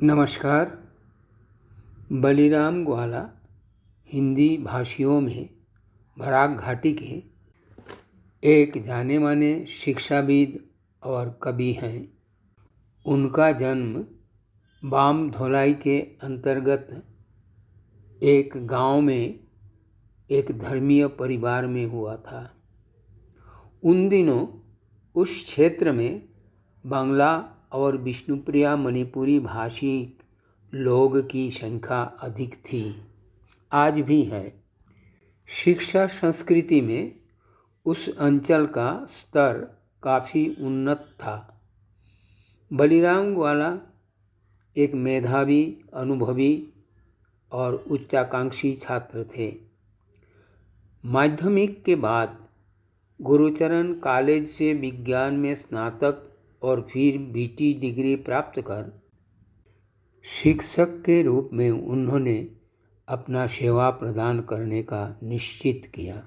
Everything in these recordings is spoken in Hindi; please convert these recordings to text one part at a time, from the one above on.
नमस्कार। बलिराम ग्वाला हिंदी भाषियों में बराक घाटी के एक जाने माने शिक्षाविद और कवि हैं। उनका जन्म बाम धोलाई के अंतर्गत एक गांव में एक धर्मीय परिवार में हुआ था। उन दिनों उस क्षेत्र में बांग्ला और विष्णुप्रिया मणिपुरी भाषी लोग की संख्या अधिक थी, आज भी है। शिक्षा संस्कृति में उस अंचल का स्तर काफ़ी उन्नत था। बलिराम ग्वाला एक मेधावी, अनुभवी और उच्चाकांक्षी छात्र थे। माध्यमिक के बाद गुरुचरण कॉलेज से विज्ञान में स्नातक और फिर बीटी डिग्री प्राप्त कर शिक्षक के रूप में उन्होंने अपना सेवा प्रदान करने का निश्चित किया।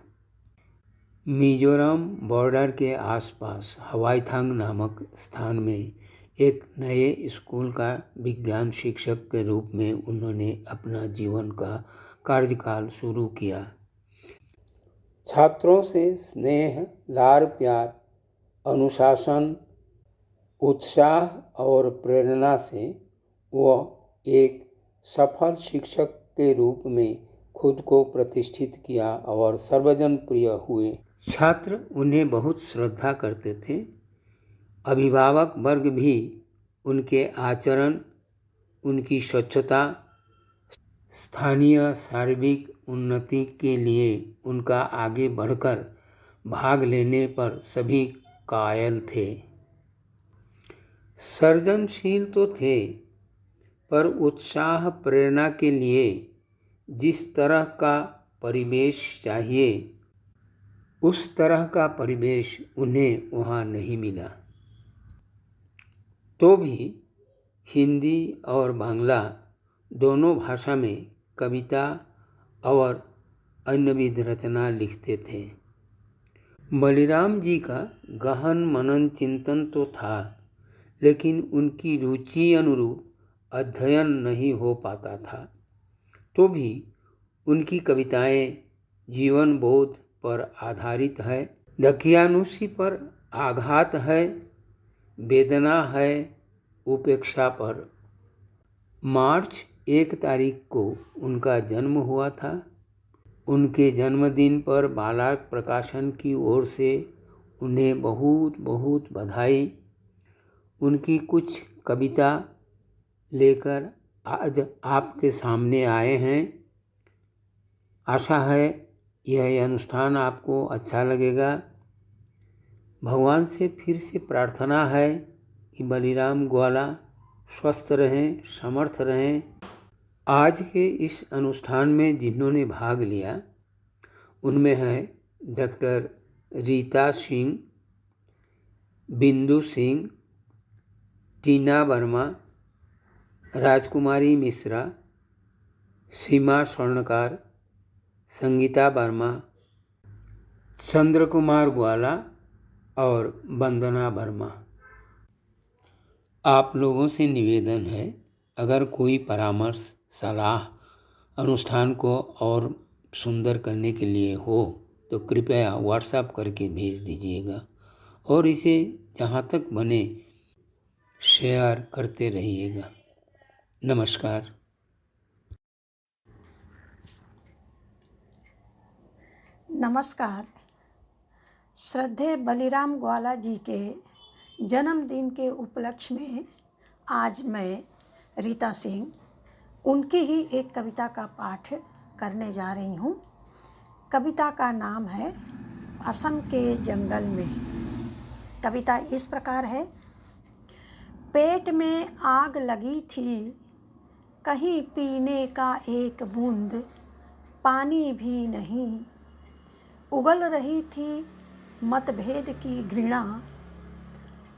मिजोरम बॉर्डर के आसपास हवाईथांग नामक स्थान में एक नए स्कूल का विज्ञान शिक्षक के रूप में उन्होंने अपना जीवन का कार्यकाल शुरू किया। छात्रों से स्नेह, लाड़ प्यार, अनुशासन, उत्साह और प्रेरणा से वह एक सफल शिक्षक के रूप में खुद को प्रतिष्ठित किया और सर्वजन प्रिय हुए। छात्र उन्हें बहुत श्रद्धा करते थे। अभिभावक वर्ग भी उनके आचरण, उनकी स्वच्छता, स्थानीय शारीरिक उन्नति के लिए उनका आगे बढ़कर भाग लेने पर सभी कायल थे। सर्जनशील तो थे, पर उत्साह प्रेरणा के लिए जिस तरह का परिवेश चाहिए उस तरह का परिवेश उन्हें वहाँ नहीं मिला। तो भी हिंदी और बांग्ला दोनों भाषा में कविता और अन्यविध रचना लिखते थे। बलिराम जी का गहन मनन चिंतन तो था, लेकिन उनकी रुचि अनुरूप अध्ययन नहीं हो पाता था। तो भी उनकी कविताएं जीवन बोध पर आधारित है, दकियानुसी पर आघात है, वेदना है, उपेक्षा पर। मार्च 1 तारीख को उनका जन्म हुआ था। उनके जन्मदिन पर बालार्क प्रकाशन की ओर से उन्हें बहुत बहुत बधाई। उनकी कुछ कविता लेकर आज आपके सामने आए हैं। आशा है यह अनुष्ठान आपको अच्छा लगेगा। भगवान से फिर से प्रार्थना है कि बलिराम ग्वाला स्वस्थ रहें, समर्थ रहें। आज के इस अनुष्ठान में जिन्होंने भाग लिया उनमें हैं डॉक्टर रीता सिंह, बिंदु सिंह, टीना वर्मा, राजकुमारी मिश्रा, सीमा स्वर्णकार, संगीता वर्मा, चंद्र कुमार ग्वाला और वंदना वर्मा। आप लोगों से निवेदन है, अगर कोई परामर्श, सलाह अनुष्ठान को और सुंदर करने के लिए हो तो कृपया व्हाट्सएप करके भेज दीजिएगा और इसे जहाँ तक बने शेयर करते रहिएगा। नमस्कार। नमस्कार। श्रद्धेय बलिराम ग्वाला जी के जन्मदिन के उपलक्ष्य में आज मैं रीता सिंह उनकी ही एक कविता का पाठ करने जा रही हूँ। कविता का नाम है असम के जंगल में। कविता इस प्रकार है। पेट में आग लगी थी, कहीं पीने का एक बूंद पानी भी नहीं। उबल रही थी मतभेद की घृणा,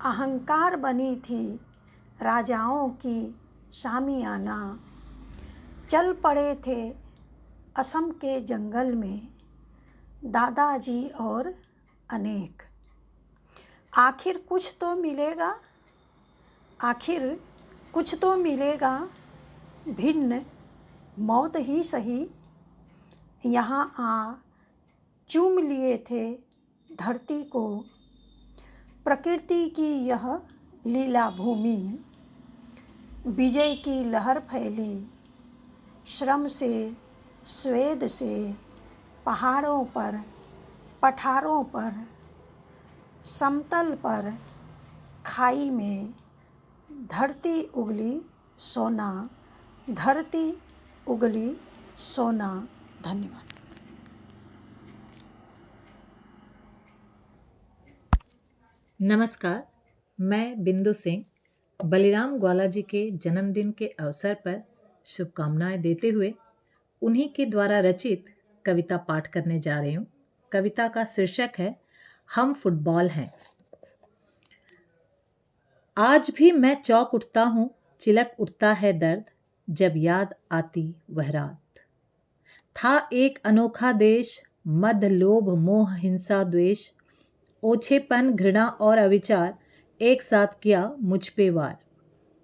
अहंकार बनी थी राजाओं की शामियाना। चल पड़े थे असम के जंगल में दादाजी और अनेक। आखिर कुछ तो मिलेगा, आखिर कुछ तो मिलेगा भिन्न मौत ही सही, यहाँ आ चूम लिए थे धरती को। प्रकृति की यह लीला भूमि, विजय की लहर फैली, श्रम से स्वेद से पहाड़ों पर, पठारों पर, समतल पर, खाई में धरती उगली सोना, धरती उगली सोना। धन्यवाद। नमस्कार, मैं बिंदु सिंह बलिराम ग्वाला जी के जन्मदिन के अवसर पर शुभकामनाएं देते हुए उन्हीं के द्वारा रचित कविता पाठ करने जा रही हूँ। कविता का शीर्षक है हम फुटबॉल हैं। आज भी मैं चौंक उठता हूँ, चिलक उठता है दर्द, जब याद आती वह रात। था एक अनोखा देश, मद लोभ मोह हिंसा द्वेष, ओछेपन घृणा और अविचार एक साथ किया मुझ पे वार।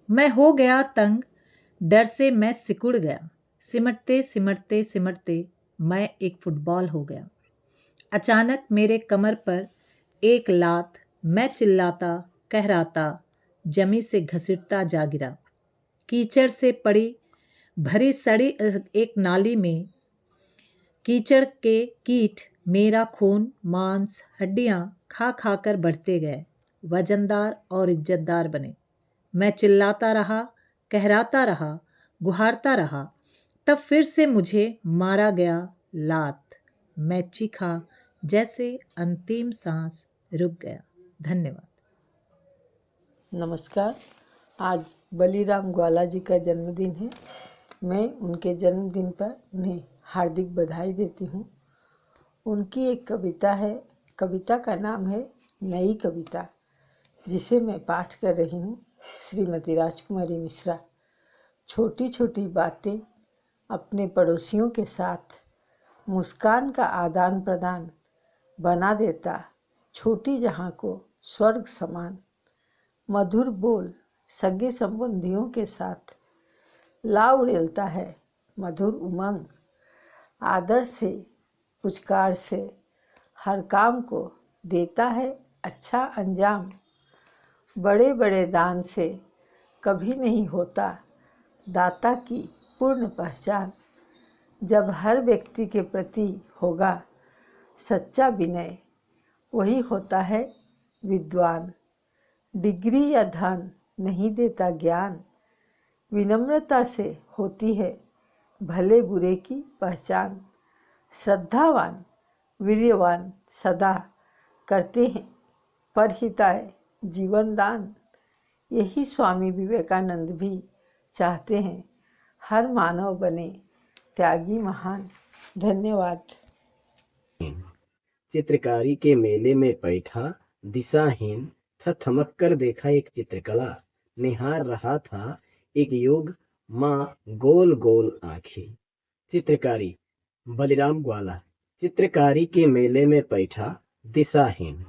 मैं हो गया तंग, डर से मैं सिकुड़ गया, सिमटते सिमटते सिमटते मैं एक फुटबॉल हो गया। अचानक मेरे कमर पर एक लात, मैं चिल्लाता कहराता जमी से घसीटता जा गिरा। कीचड़ से पड़ी भरी सड़ी एक नाली में, कीचड़ के कीट मेरा खून मांस हड्डियां खा खा कर बढ़ते गए, वजनदार और इज्जतदार बने। मैं चिल्लाता रहा, कहराता रहा, गुहारता रहा, तब फिर से मुझे मारा गया लात। मैं चीखा जैसे अंतिम सांस रुक गया। धन्यवाद। नमस्कार, आज बलिराम ग्वाला जी का जन्मदिन है। मैं उनके जन्मदिन पर उन्हें हार्दिक बधाई देती हूँ। उनकी एक कविता है, कविता का नाम है नई कविता, जिसे मैं पाठ कर रही हूँ। श्रीमती राजकुमारी मिश्रा। छोटी छोटी बातें अपने पड़ोसियों के साथ मुस्कान का आदान प्रदान बना देता छोटी जहाँ को स्वर्ग समान। मधुर बोल सगे संबंधियों के साथ ला उड़ेलता है मधुर उमंग। आदर से पुचकार से हर काम को देता है अच्छा अंजाम। बड़े बड़े दान से कभी नहीं होता दाता की पूर्ण पहचान। जब हर व्यक्ति के प्रति होगा सच्चा विनय, वही होता है विद्वान। डिग्री या धन नहीं देता ज्ञान, विनम्रता से होती है भले बुरे की पहचान। श्रद्धावान वीर्यवान सदा करते हैं परहिताय जीवन दान। यही स्वामी विवेकानंद भी चाहते हैं, हर मानव बने त्यागी महान। धन्यवाद। चित्रकारी के मेले में बैठा दिशाहीन था, थमक कर देखा एक चित्रकला। निहार रहा था एक युग माँ गोल गोल आंखें। चित्रकारी बलिराम ग्वाला। चित्रकारी के मेले में बैठा दिशाहीन,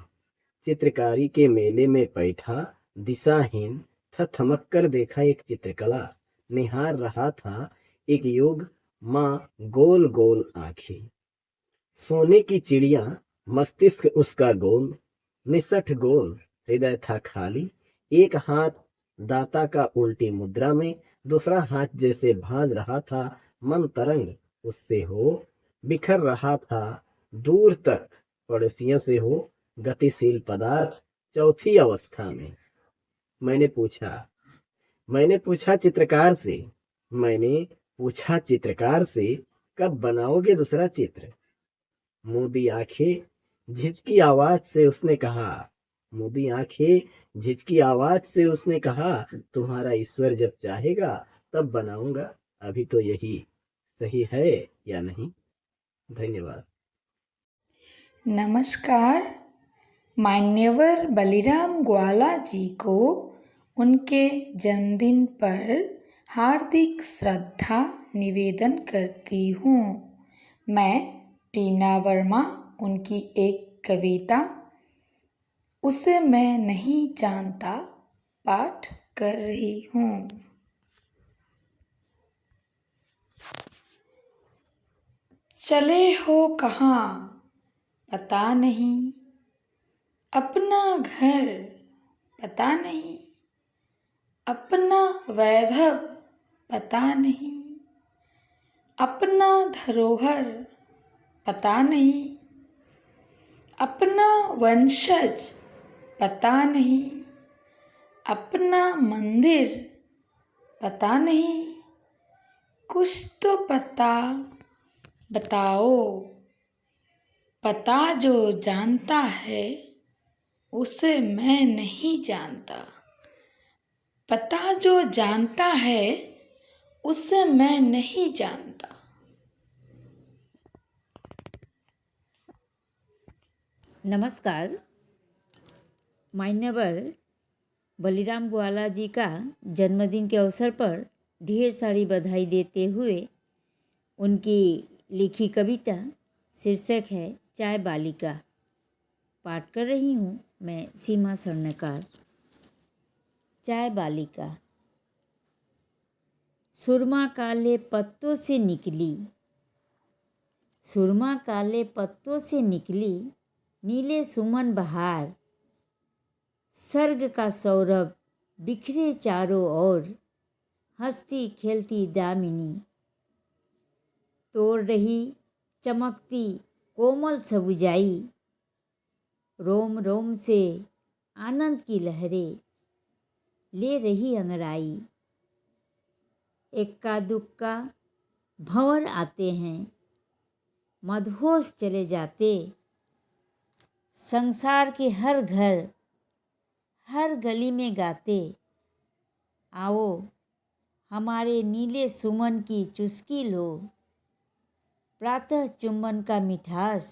चित्रकारी के मेले में बैठा दिशाहीन था, थमक कर देखा एक चित्रकला। निहार रहा था एक युग माँ गोल गोल आंखें। सोने की चिड़िया मस्तिष्क उसका गोल, निसठ गोल हृदय था खाली। एक हाथ दाता का उल्टी मुद्रा में, दूसरा हाथ जैसे भांज रहा था मन तरंग उससे हो। बिखर रहा था दूर तक पड़ोसियों से हो गतिशील पदार्थ चौथी अवस्था में। मैंने पूछा चित्रकार से कब बनाओगे दूसरा चित्र। मोदी आंखें झिझकी आवाज से उसने कहा तुम्हारा ईश्वर जब चाहेगा तब बनाऊंगा, अभी तो यही सही है या नहीं। धन्यवाद। नमस्कार। मान्यवर बलिराम ग्वाला जी को उनके जन्मदिन पर हार्दिक श्रद्धा निवेदन करती हूँ। मैं टीना वर्मा उनकी एक कविता उसे मैं नहीं जानता पाठ कर रही हूँ। चले हो कहाँ पता नहीं, अपना घर पता नहीं, अपना वैभव पता नहीं, अपना धरोहर पता नहीं, अपना वंशज पता नहीं, अपना मंदिर पता नहीं, कुछ तो पता बताओ। पता जो जानता है उसे मैं नहीं जानता, पता जो जानता है उसे मैं नहीं जानता। नमस्कार। मान्यवर बलिराम ग्वाला जी का जन्मदिन के अवसर पर ढेर सारी बधाई देते हुए उनकी लिखी कविता शीर्षक है चाय बालिका पाठ कर रही हूँ मैं सीमा स्वर्णकार। चाय बालिका। सुरमा काले पत्तों से निकली, सुरमा काले पत्तों से निकली, नीले सुमन बहार, सर्ग का सौरभ बिखरे चारों ओर, हंसती खेलती दामिनी, तोड़ रही चमकती कोमल सबुजाई, रोम रोम से आनंद की लहरें ले रही अंगड़ाई। एक्का दुक्का भंवर आते हैं, मदहोश चले जाते, संसार के हर घर हर गली में गाते, आओ हमारे नीले सुमन की चुस्की लो, प्रातः चुंबन का मिठास,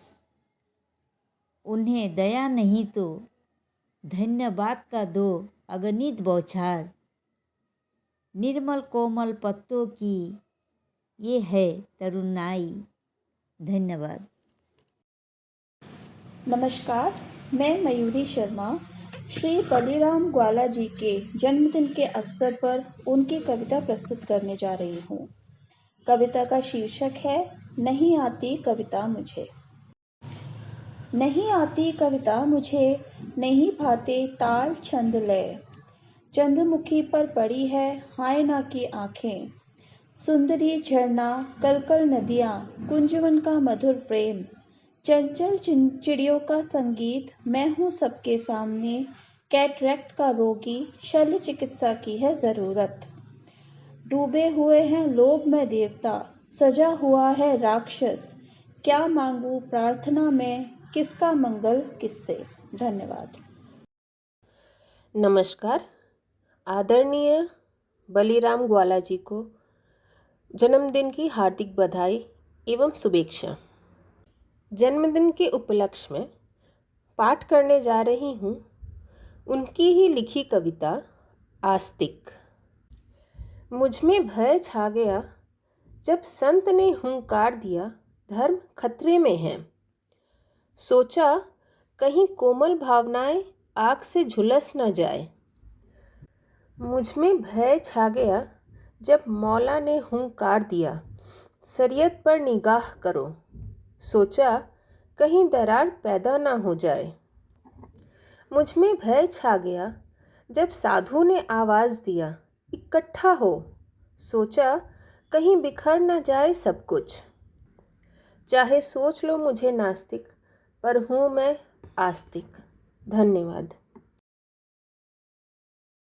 उन्हें दया नहीं तो धन्यवाद का दो अगणित बौछार, निर्मल कोमल पत्तों की ये है तरुणाई। धन्यवाद। नमस्कार, मैं मयूरी शर्मा श्री बलिराम ग्वाला जी के जन्मदिन के अवसर पर उनकी कविता प्रस्तुत करने जा रही हूँ। कविता का शीर्षक है नहीं आती कविता मुझे। नहीं आती कविता मुझे, नहीं भाते ताल छंद लय, चंद्रमुखी पर पड़ी है हाय ना की आंखें, सुंदरी झरना कलकल नदियाँ, कुंजवन का मधुर प्रेम, चंचल चिड़ियों का संगीत, मैं हूँ सबके सामने, कैटरेक्ट का रोगी, शल्य चिकित्सा की है ज़रूरत, डूबे हुए हैं लोभ में देवता, सजा हुआ है राक्षस, क्या मांगू प्रार्थना में, किसका मंगल किससे। धन्यवाद। नमस्कार। आदरणीय बलिराम ग्वाला जी को जन्मदिन की हार्दिक बधाई एवं शुभेच्छा। जन्मदिन के उपलक्ष्य में पाठ करने जा रही हूँ उनकी ही लिखी कविता आस्तिक। मुझ में भय छा गया जब संत ने हुंकार दिया धर्म खतरे में है, सोचा कहीं कोमल भावनाएं आग से झुलस न जाए। मुझ में भय छा गया जब मौला ने हुंकार दिया शरीयत पर निगाह करो, सोचा कहीं दरार पैदा ना हो जाए। मुझ में भय छा गया जब साधु ने आवाज़ दिया इकट्ठा हो, सोचा कहीं बिखर ना जाए सब कुछ। चाहे सोच लो मुझे नास्तिक, पर हूँ मैं आस्तिक। धन्यवाद।